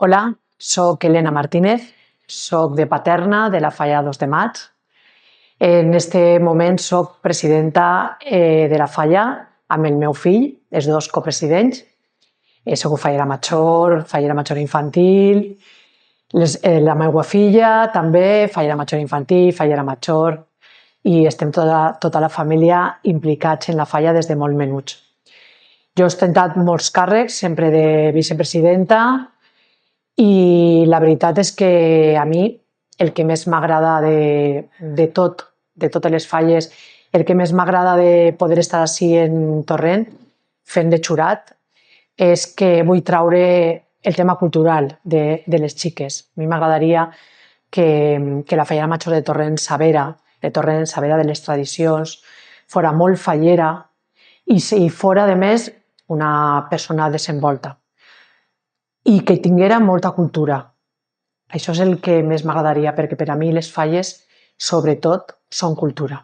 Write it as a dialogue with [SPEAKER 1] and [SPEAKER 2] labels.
[SPEAKER 1] Hola, soc Elena Martínez, soc de Paterna, de la Falla 2 de Maig. En aquest moment soc presidenta de la Falla amb el meu fill, els dos copresidents. Soc fallera major infantil, la meva filla també, fallera major infantil, fallera major, i estem tota la família implicats en la falla des de molt menuts. Jo he ostentat molts càrrecs, sempre de vicepresidenta, i la veritat és que a mi el que més m'agrada de totes les falles, el que més m'agrada de poder estar ací en Torrent fent de jurat és que vull traure el tema cultural de les xiques. A mi m'agradaria que la fallera major de Torrent sabera de les tradicions, fora molt fallera i fora, a més, una persona desenvolta i que tinguera molta cultura. Això és el que més m'agradaria, perquè per a mi les falles, sobretot, són cultura.